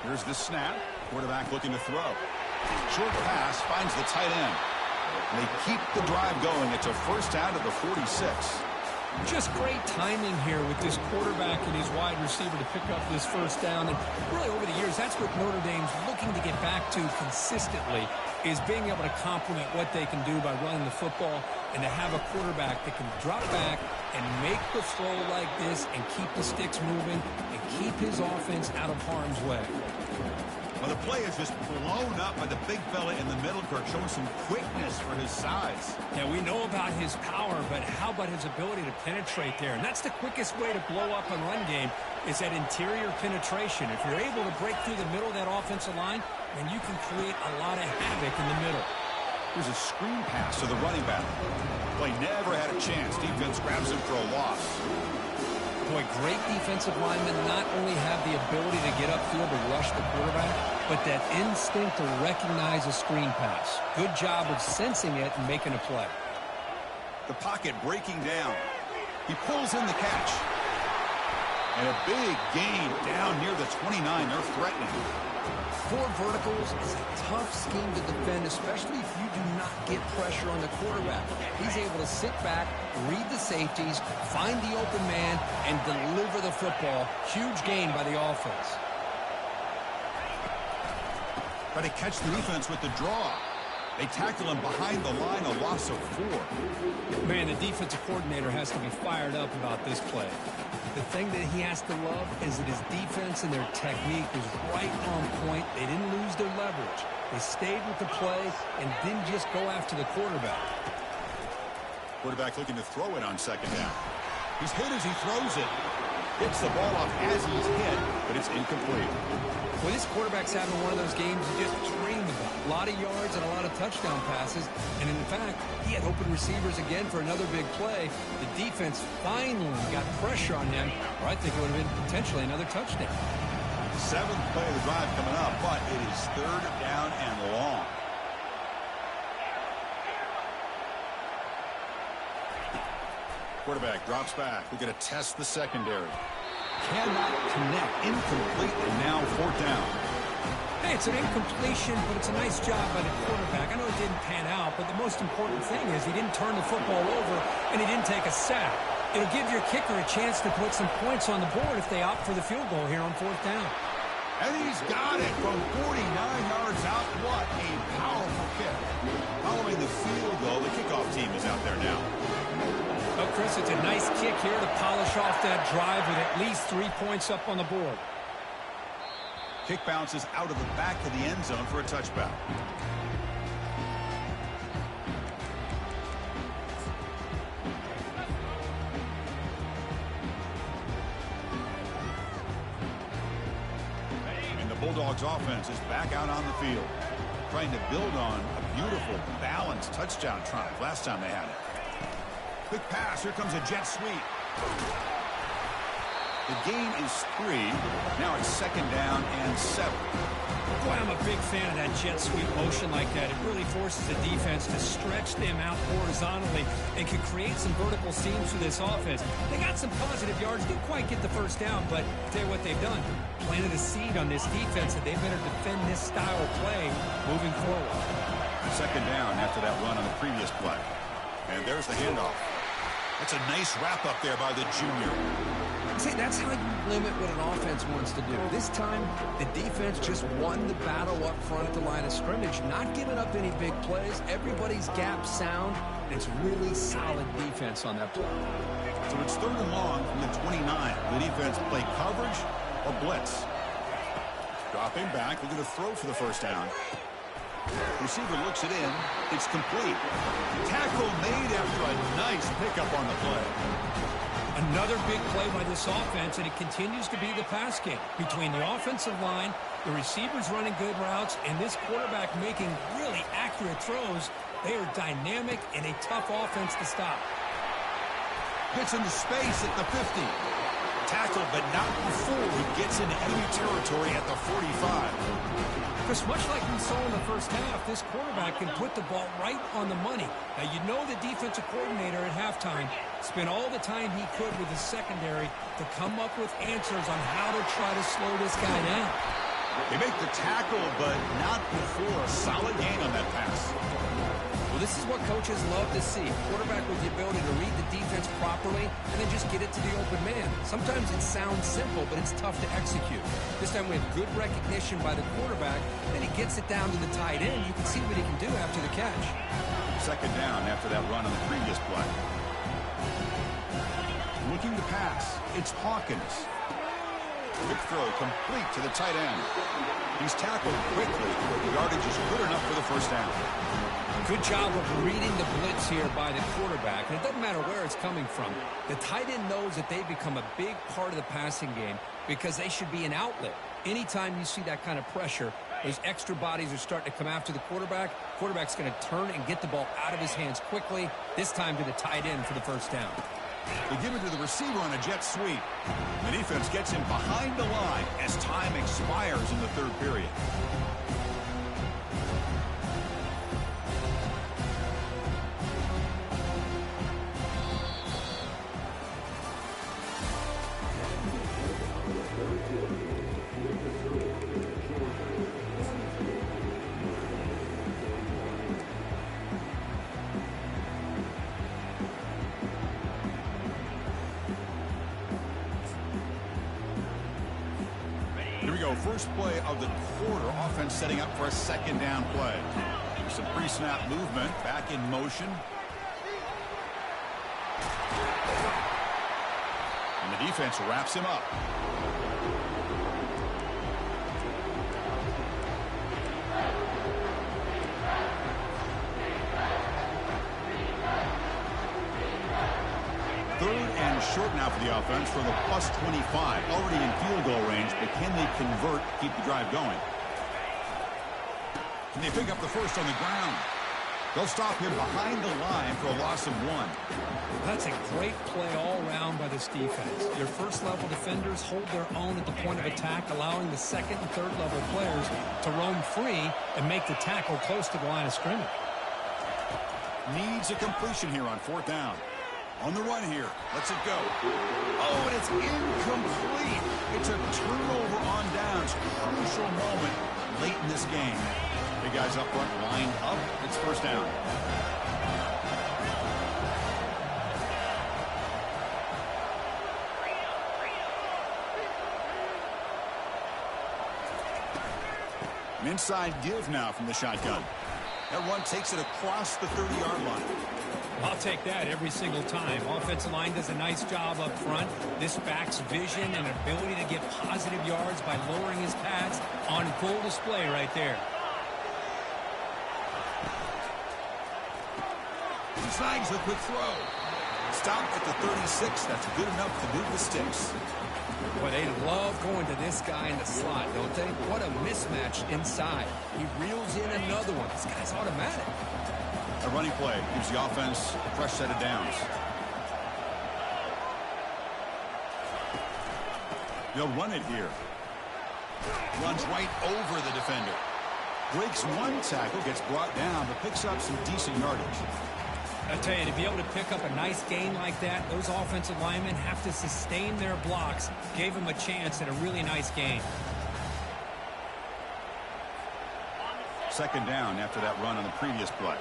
Here's the snap. Quarterback looking to throw. Short pass finds the tight end. And they keep the drive going. It's a 1st down to the 46. Just great timing here with this quarterback and his wide receiver to pick up this 1st down. And really over the years, that's what Notre Dame's looking to get back to consistently, is being able to complement what they can do by running the football, and to have a quarterback that can drop back and make the throw like this and keep the sticks moving and keep his offense out of harm's way. Well, the play is just blown up by the big fella in the middle, Kirk, showing some quickness for his size. Yeah, we know about his power, but how about his ability to penetrate there? And that's the quickest way to blow up a run game, is that interior penetration. If you're able to break through the middle of that offensive line, then you can create a lot of havoc in the middle. Here's a screen pass to the running back. Play never had a chance. Defense grabs him for a loss. Boy, great defensive linemen not only have the ability to get upfield to rush the quarterback, but that instinct to recognize a screen pass. Good job of sensing it and making a play. The pocket breaking down. He pulls in the catch. And a big gain down near the 29. They're threatening. 4 verticals is a tough scheme to defend, especially if you do not get pressure on the quarterback. He's able to sit back, read the safeties, find the open man, and deliver the football. Huge gain by the offense. Try to catch the defense with the draw. They tackle him behind the line, a loss of 4. Man, the defensive coordinator has to be fired up about this play. The thing that he has to love is that his defense and their technique was right on point. They didn't lose their leverage. They stayed with the play and didn't just go after the quarterback. Quarterback looking to throw it on second down. He's hit as he throws it. Hits the ball off as he's hit, but it's incomplete. Well, this quarterback's having one of those games you just dreamed about. A lot of yards and a lot of touchdown passes. And in fact, he had open receivers again for another big play. The defense finally got pressure on him, or I think it would have been potentially another touchdown. 7th play of the drive coming up, but it is 3rd down and long. Quarterback drops back. We're going to test the secondary. Cannot connect. Incomplete, and now 4th down. Hey, it's an incompletion, but it's a nice job by the quarterback. I know it didn't pan out, but the most important thing is he didn't turn the football over, and he didn't take a sack. It'll give your kicker a chance to put some points on the board if they opt for the field goal here on 4th down. And he's got it from 49 yards out. What a powerful kick. Following the field goal, the kickoff team is out there now. Well, Chris, it's a nice kick here to polish off that drive with at least 3 points up on the board. Kick bounces out of the back of the end zone for a touchback. And the Bulldogs offense is back out on the field, trying to build on a beautiful, balanced touchdown drive last time they had it. Quick pass. Here comes a jet sweep. The gain is 3. Now it's 2nd down and 7. Boy, I'm a big fan of that jet sweep motion like that. It really forces the defense to stretch them out horizontally and can create some vertical seams for this offense. They got some positive yards. Didn't quite get the 1st down, but I'll tell you what they've done. Planted a seed on this defense that they better defend this style of play moving forward. 2nd down after that run on the previous play. And there's the handoff. That's a nice wrap-up there by the junior. See, that's how you limit what an offense wants to do. This time, the defense just won the battle up front at the line of scrimmage, not giving up any big plays. Everybody's gap sound. It's really solid defense on that play. So it's 3rd and long from the 29. The defense play coverage or blitz. Dropping back, looking to throw for the 1st down. Receiver looks it in. It's complete. Tackle made after a nice pickup on the play. Another big play by this offense, and it continues to be the pass game. Between the offensive line, the receivers running good routes, and this quarterback making really accurate throws, they are dynamic and a tough offense to stop. Gets into space at the 50. Tackled, but not before he gets into enemy territory at the 45. Chris, much like we saw in the 1st half, this quarterback can put the ball right on the money. Now, you know the defensive coordinator at halftime spent all the time he could with the secondary to come up with answers on how to try to slow this guy down. They make the tackle, but not before a solid gain on that pass. Well, this is what coaches love to see. A quarterback with the ability to read the defense properly and then just get it to the open man. Sometimes it sounds simple, but it's tough to execute. This time we have good recognition by the quarterback, then he gets it down to the tight end. You can see what he can do after the catch. 2nd down after that run on the previous play. Looking to pass. It's Hawkins. Quick throw complete to the tight end. He's tackled quickly, but the yardage is good enough for the first down. Good job of reading the blitz here by the quarterback. And it doesn't matter where it's coming from. The tight end knows that they've become a big part of the passing game because they should be an outlet. Anytime you see that kind of pressure, those extra bodies are starting to come after the quarterback. Quarterback's going to turn and get the ball out of his hands quickly, this time to the tight end for the first down. They give it to the receiver on a jet sweep. The defense gets him behind the line as time expires in the third period. Here we go, first play of the quarter. Offense setting up for a second down play. Some pre-snap movement, back in motion. And the defense wraps him up. Third and short now for the offense from the plus 25. Already in field goal range, but can they convert, keep the drive going? Can they pick up the first on the ground? They'll stop him behind the line for a loss of 1. That's a great play all around by this defense. Your first-level defenders hold their own at the point of attack, allowing the second and third-level players to roam free and make the tackle close to the line of scrimmage. Needs a completion here on fourth down. On the run here. Lets it go. Oh, and it's incomplete. It's a turnover on downs. Crucial moment late in this game. Big guys up front, lined up. It's first down. An inside give now from the shotgun. That run takes it across the 30-yard line. I'll take that every single time. Offensive line does a nice job up front. This back's vision and ability to get positive yards by lowering his pads on full display right there. He snags the quick throw. Stopped at the 36. That's good enough to move the sticks. Well, they love going to this guy in the slot, don't they? What a mismatch inside. He reels in another one. This guy's automatic. A running play gives the offense a fresh set of downs. They'll run it here. Runs right over the defender. Breaks one tackle, gets brought down, but picks up some decent yardage. I tell you, to be able to pick up a nice gain like that, those offensive linemen have to sustain their blocks. Gave him a chance at a really nice gain. Second down after that run on the previous play.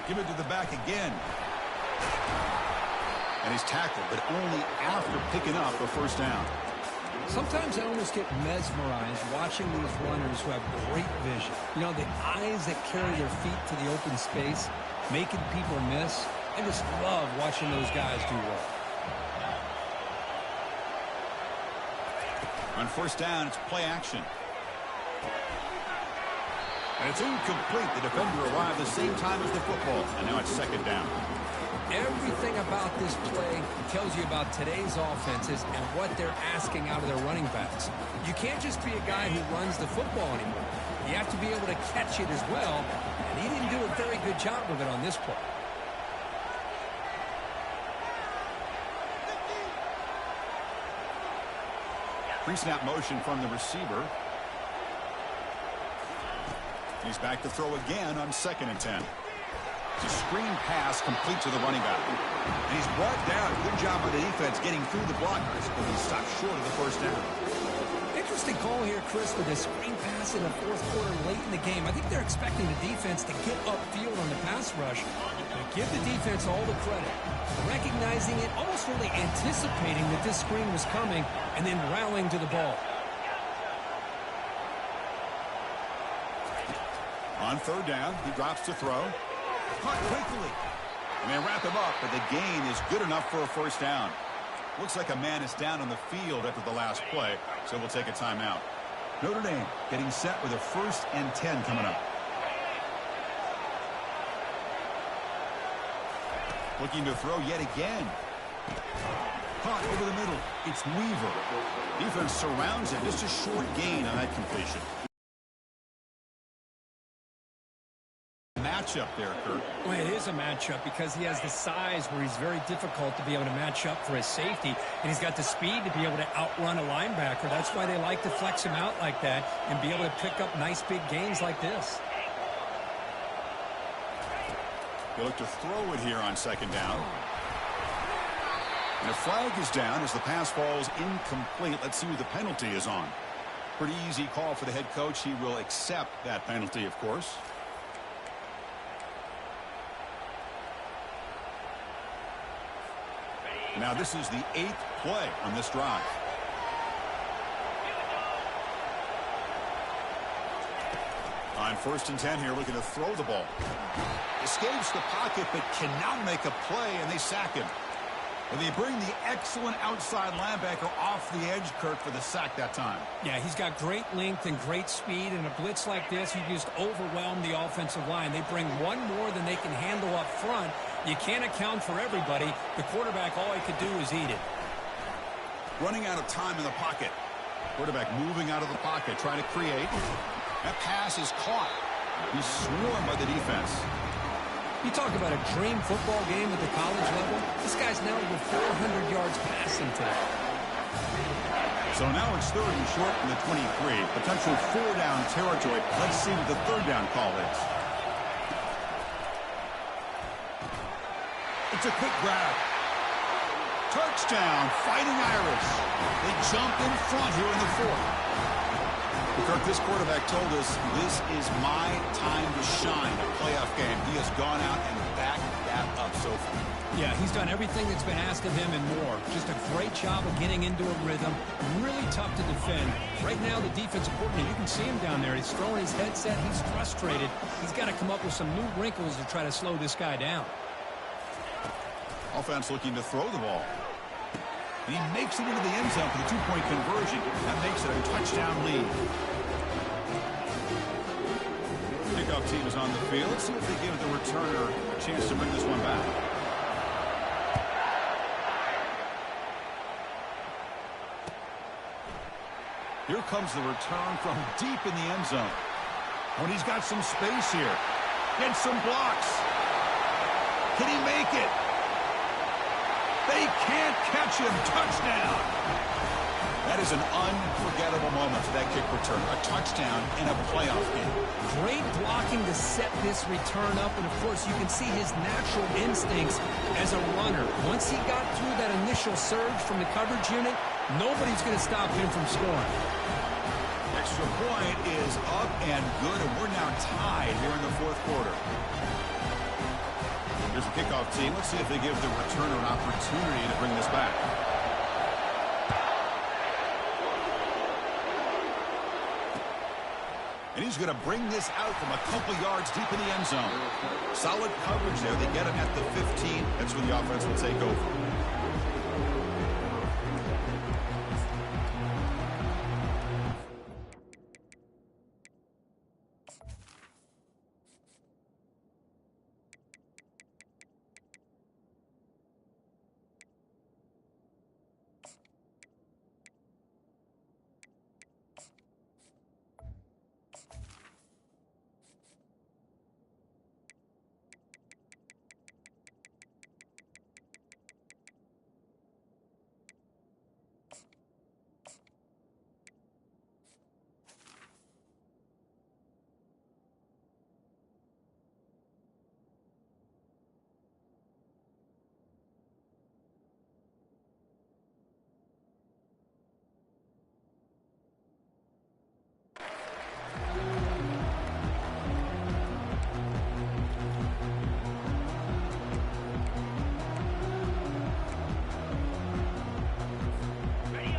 Give it to the back again. And he's tackled, but only after picking up a first down. Sometimes I almost get mesmerized watching these runners who have great vision. You know, the eyes that carry their feet to the open space, making people miss. I just love watching those guys do well. On first down, it's play action. And it's incomplete. The defender arrived the same time as the football. And now it's second down. Everything about this play tells you about today's offenses and what they're asking out of their running backs. You can't just be a guy who runs the football anymore. You have to be able to catch it as well, and he didn't do a very good job of it on this play. Pre-snap motion from the receiver. He's back to throw again on 2nd and 10. It's a screen pass complete to the running back. And he's brought down. Good job by the defense getting through the blockers, but he stopped short of the first down. Interesting call here, Chris, with a screen pass in the fourth quarter late in the game. I think they're expecting the defense to get upfield on the pass rush. But give the defense all the credit. Recognizing it, almost really anticipating that this screen was coming, and then rallying to the ball. On third down, he drops to throw. Caught quickly. And they wrap him up, but the gain is good enough for a first down. Looks like a man is down on the field after the last play, so we'll take a timeout. Notre Dame getting set with a 1st and 10 coming up. Looking to throw yet again. Caught over the middle. It's Weaver. Defense surrounds him. Just a short gain on that completion. Matchup there, Kurt. Well, it is a matchup because he has the size where he's very difficult to be able to match up for his safety, and he's got the speed to be able to outrun a linebacker. That's why they like to flex him out like that and be able to pick up nice big gains like this. They look to throw it here on 2nd down. And a flag is down as the pass falls incomplete. Let's see who the penalty is on. Pretty easy call for the head coach. He will accept that penalty, of course. Now this is the 8th play on this drive. On 1st and 10 here, looking to throw the ball. Escapes the pocket, but cannot make a play, and they sack him. And they bring the excellent outside linebacker off the edge, Kirk, for the sack that time. Yeah, he's got great length and great speed, and a blitz like this, you just overwhelm the offensive line. They bring one more than they can handle up front. You can't account for everybody. The quarterback, all he could do is eat it. Running out of time in the pocket. Quarterback moving out of the pocket, trying to create. That pass is caught. He's swarmed by the defense. You talk about a dream football game at the college level. This guy's now over 400 yards passing today. So now it's 3rd and short from the 23. Potential 4-down territory. Let's see what the 3rd down call is. It's a quick grab. Touchdown, Fighting Irish. They jump in front here in the 4th. Kirk, this quarterback told us this is my time to shine, a playoff game. He has gone out and backed that up so far. Yeah, he's done everything that's been asked of him and more. Just a great job of getting into a rhythm. Really tough to defend. Right now, the defensive coordinator, you can see him down there. He's throwing his headset. He's frustrated. He's got to come up with some new wrinkles to try to slow this guy down. Offense looking to throw the ball. And he makes it into the end zone for the 2-point conversion. That makes it a touchdown lead. Kickoff team is on the field. Let's see if they give the returner a chance to bring this one back. Here comes the return from deep in the end zone. When he's got some space here. Gets some blocks. Can he make it? They can't catch him. Touchdown. That is an unforgettable moment for that kick return. A touchdown in a playoff game. Great blocking to set this return up, and of course you can see his natural instincts as a runner. Once he got through that initial surge from the coverage unit, nobody's going to stop him from scoring. Extra point is up and good, and we're now tied here in the 4th quarter. Here's the kickoff team. Let's see if they give the returner an opportunity to bring this back. And he's going to bring this out from a couple yards deep in the end zone. Solid coverage there. They get him at the 15. That's where the offense will take over.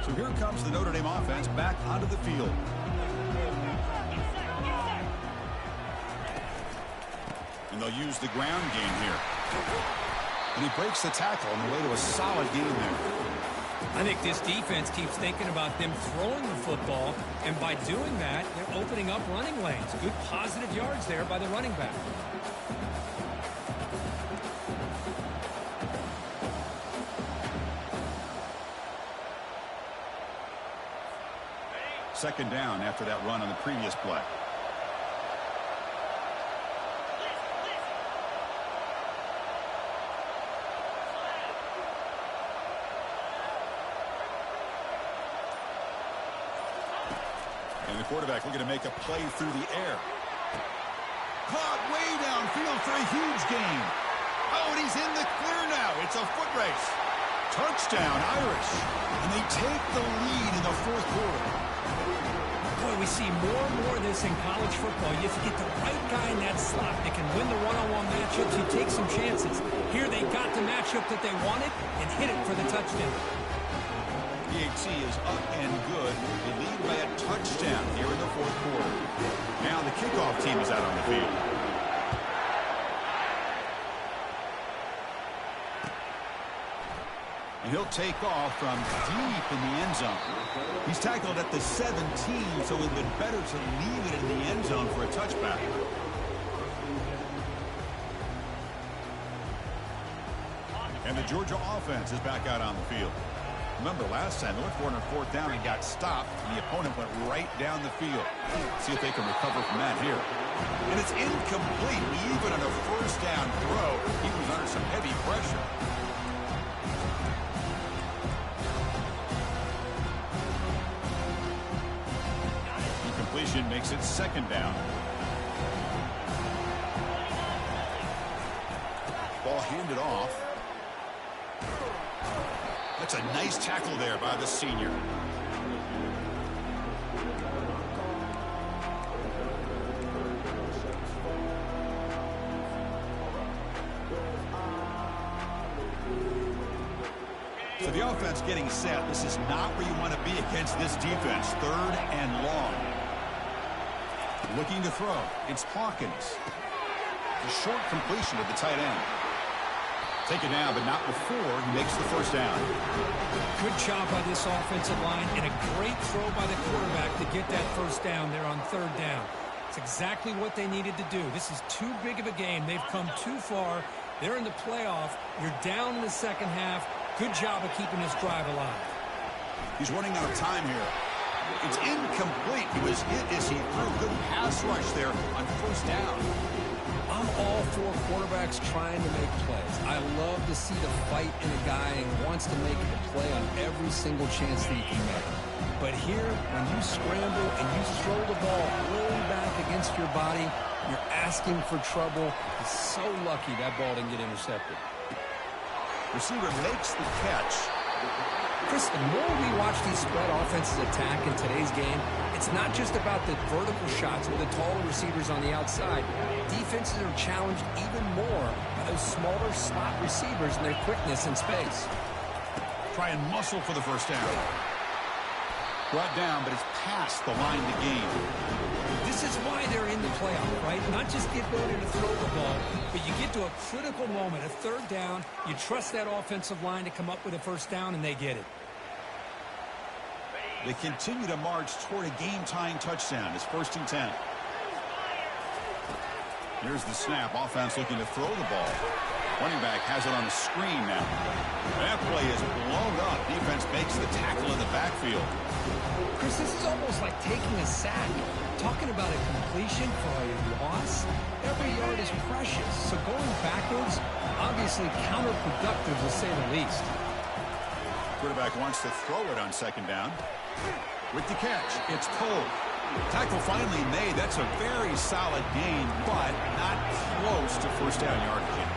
So here comes the Notre Dame offense back onto the field. And they'll use the ground game here. And he breaks the tackle on the way to a solid gain there. I think this defense keeps thinking about them throwing the football, and by doing that, they're opening up running lanes. Good positive yards there by the running back. Second down after that run on the previous play. And the quarterback looking to make a play through the air. Caught way downfield for a huge gain. Oh, and he's in the clear now. It's a foot race. Touchdown, Irish. And they take the lead in the fourth quarter. Boy, we see more and more of this in college football. You have to get the right guy in that slot that can win the one-on-one matchups. You take some chances. Here they got the matchup that they wanted and hit it for the touchdown. PAT is up and good. They lead by a touchdown here in the fourth quarter. Now the kickoff team is out on the field. And he'll take off from deep in the end zone. He's tackled at the 17, so it would have been better to leave it in the end zone for a touchback. And the Georgia offense is back out on the field. Remember, last time they went for it on fourth down and got stopped, and the opponent went right down the field. See if they can recover from that here. And it's incomplete. Even on a first down throw, he was under some heavy pressure. Incompletion makes it second down. Ball handed off. That's a nice tackle there by the senior. So the offense getting set. This is not where you want to be against this defense. Third and long. Looking to throw. It's Hawkins. A short completion to the tight end. Take it now, but not before he makes the first down. Good job by this offensive line and a great throw by the quarterback to get that first down there on third down. It's exactly what they needed to do. This is too big of a game. They've come too far. They're in the playoff. You're down in the second half. Good job of keeping this drive alive. He's running out of time here. It's incomplete. He was hit as he threw. Good pass rush there on first down. I'm all for quarterbacks trying to make plays. I love to see the fight in a guy and wants to make a play on every single chance that he can make. But here, when you scramble and you throw the ball way back against your body, you're asking for trouble. He's so lucky that ball didn't get intercepted. Receiver makes the catch. Chris, the more we watch these spread offenses attack in today's game, it's not just about the vertical shots with the taller receivers on the outside. Defenses are challenged even more by those smaller slot receivers and their quickness in space. Try and muscle for the first down. Brought down, but it's past the line to gain. This is why they're in the playoff, right? Not just the ability to throw the ball, but you get to a critical moment, a third down, you trust that offensive line to come up with a first down, and they get it. They continue to march toward a game-tying touchdown. It's 1st and 10. Here's the snap. Offense looking to throw the ball. Running back has it on the screen now. That play is blown up. Defense makes the tackle in the backfield. Chris, this is almost like taking a sack. Talking about a completion for a loss, every yard is precious. So going backwards, obviously counterproductive to say the least. Quarterback wants to throw it on second down. With the catch, it's pulled. Tackle finally made. That's a very solid gain, but not close to first down yardage.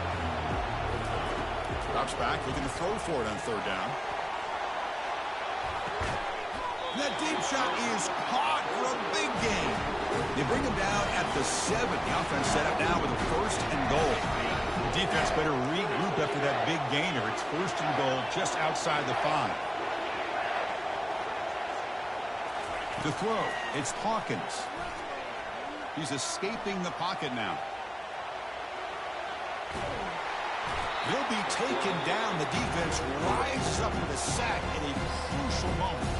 Drops back, looking to throw for it on third down. That deep shot is caught for a big gain. They bring him down at the 7. The offense set up now with a 1st and goal. The defense better regroup after that big gainer. It's 1st and goal just outside the 5. To throw, it's Hawkins. He's escaping the pocket now. He'll be taken down. The defense rises up with a sack in a crucial moment.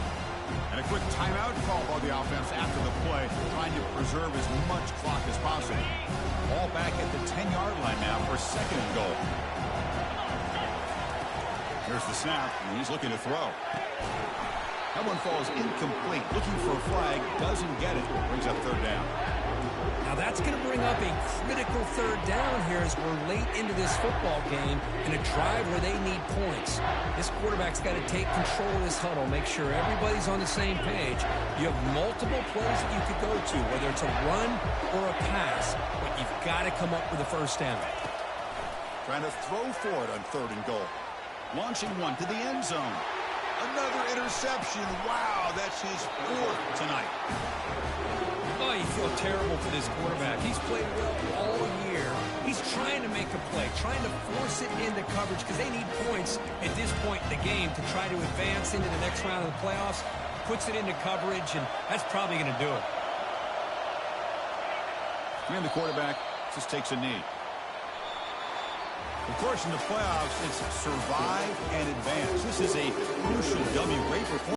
And a quick timeout call by the offense after the play, trying to preserve as much clock as possible. Ball back at the 10-yard line now for second and goal. Here's the snap, and he's looking to throw. That one falls incomplete. Looking for a flag, doesn't get it. Brings up third down. Now that's going to bring up a critical third down here as we're late into this football game in a drive where they need points. This quarterback's got to take control of this huddle, make sure everybody's on the same page. You have multiple plays that you could go to, whether it's a run or a pass, but you've got to come up with a first down. Trying to throw for it on third and goal. Launching one to the end zone. Another interception. Wow, that's his fourth tonight. Oh, you feel terrible for this quarterback. He's played well all year. He's trying to make a play, trying to force it into coverage because they need points at this point in the game to try to advance into the next round of the playoffs. Puts it into coverage, and that's probably going to do it. And the quarterback just takes a knee. Of course, in the playoffs, it's survive and advance. This is a crucial W. Great performance.